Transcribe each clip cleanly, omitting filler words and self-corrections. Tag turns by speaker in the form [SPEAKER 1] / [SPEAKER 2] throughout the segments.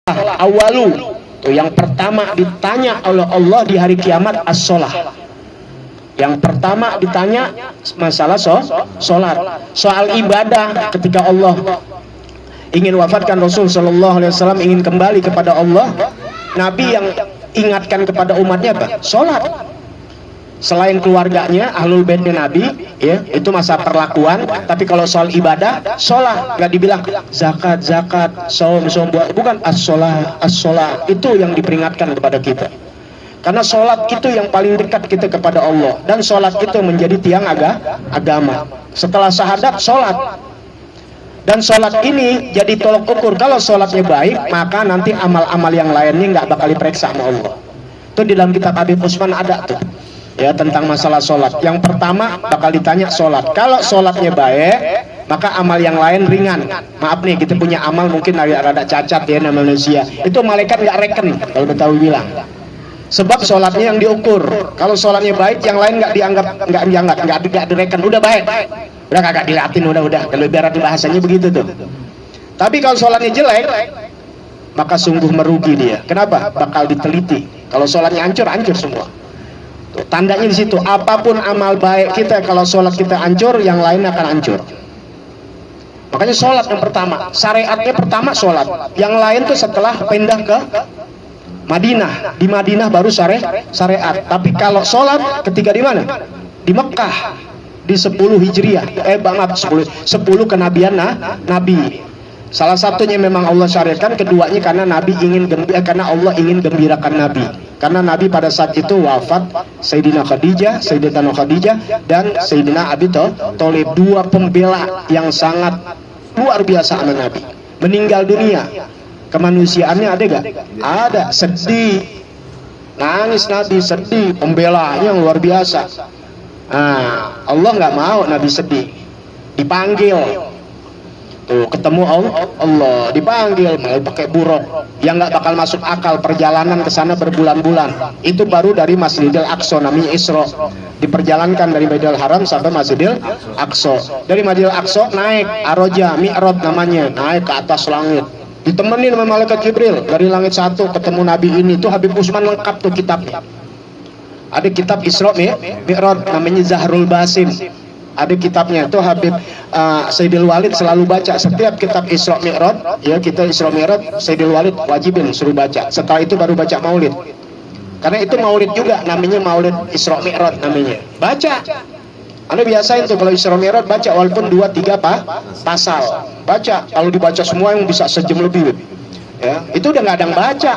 [SPEAKER 1] awalu. Tuh, yang pertama ditanya oleh Allah di hari kiamat as-sholah. Yang pertama ditanya masalah sholat, soal ibadah. Ketika Allah ingin wafatkan Rasul Shallallahu Alaihi Wasallam, ingin kembali kepada Allah, Nabi yang ingatkan kepada umatnya apa? Sholat. Selain keluarganya, ahlul baitnya Nabi, ya, itu masa perlakuan. Tapi kalau soal ibadah, sholat. Gak dibilang zakat, saum, bukan as-sholah. Itu yang diperingatkan kepada kita. Karena sholat itu yang paling dekat kita kepada Allah. Dan sholat itu menjadi tiang agama. Setelah syahadat, sholat. Dan sholat ini jadi tolok ukur. Kalau sholatnya baik, maka nanti amal-amal yang lainnya nggak bakal diperiksa sama Allah. Itu di dalam kitab Habib Usman ada tuh, ya, tentang masalah sholat. Yang pertama bakal ditanya sholat. Kalau sholatnya baik, maka amal yang lain ringan. Maaf nih, kita punya amal mungkin rada cacat ya, nama manusia. Itu malaikat nggak reken kalau Betawi bilang. Sebab sholatnya yang diukur. Kalau sholatnya baik, yang lain nggak direken. Udah baik, udah kagak dilatin, udah. Kalau ibarat bahasanya begitu tuh. Tapi kalau sholatnya jelek, maka sungguh merugi dia. Kenapa? Bakal diteliti. Kalau sholatnya hancur semua. Tuh, tandanya di situ. Apapun amal baik kita, kalau sholat kita hancur, yang lain akan hancur. Makanya sholat yang pertama, syariatnya pertama sholat. Yang lain tuh setelah pindah ke Madinah. Di Madinah baru syariat. Tapi kalau sholat ketika di mana? Di Mekah, di 10 Hijriah. 10 kenabian Nabi. Salah satunya memang Allah syariatkan, keduanya karena Nabi karena Allah ingin gembirakan Nabi. Karena Nabi pada saat itu wafat Sayyidatina Khadijah dan Sayyidina Abi Thalib, dua pembela yang sangat luar biasa anak Nabi. Meninggal dunia. Kemanusiaannya ada gak? Ada, sedih, nangis Nabi, sedih, pembelanya luar biasa. Nah, Allah nggak mau Nabi sedih, dipanggil, tuh ketemu Allah, dipanggil, mau pakai buruk, yang nggak bakal masuk akal, perjalanan ke sana berbulan-bulan. Itu baru dari Masjidil Aqsa, namanya Isra, diperjalankan dari Masjidil Haram sampai Masjidil Aqsa. Dari Masjidil Aqsa naik Aroja, Mi'raj namanya, naik ke atas langit. Ditemenin sama malaikat Jibril dari langit 1, ketemu Nabi ini. Tuh Habib Usman lengkap tuh kitabnya. Ada kitab Isra Mi'raj namanya Zahrul Basim. Ada kitabnya tuh Habib Sayyidil Walid selalu baca setiap kitab Isra Mi'raj. Ya, kita Isra Mi'raj Sayyidil Walid wajibin suruh baca. Setelah itu baru baca Maulid. Karena itu Maulid juga namanya, Maulid Isra Mi'raj namanya. Baca. Anda biasain tuh kalau Isra Mi'raj baca walaupun 2-3 pasal. Baca, kalau dibaca semua yang bisa sejam lebih. Ya, itu udah nggak ada yang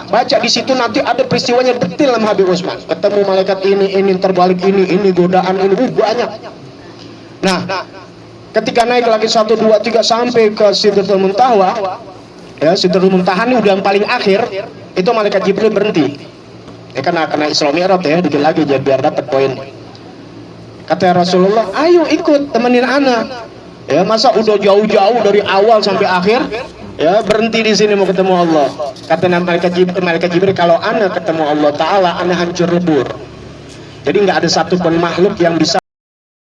[SPEAKER 1] baca di situ nanti ada peristiwanya detail sama Habib Usman. Ketemu malaikat ini terbalik ini godaan ini banyak. Nah, ketika naik lagi 1, 2, 3 sampai ke Sidratul Muntaha, ya, Sidratul Muntaha ini udah yang paling akhir, itu malaikat Jibril berhenti. Ya, karena Isra Mi'raj ya, dikit lagi jadi biar dapat poin. Kata Rasulullah, ayo ikut temenin anak. Ya, masa udah jauh-jauh dari awal sampai akhir, ya, berhenti di sini mau ketemu Allah. Kata malaikat Jibril, kalau anak ketemu Allah Ta'ala, anak hancur lebur. Jadi nggak ada satupun makhluk yang bisa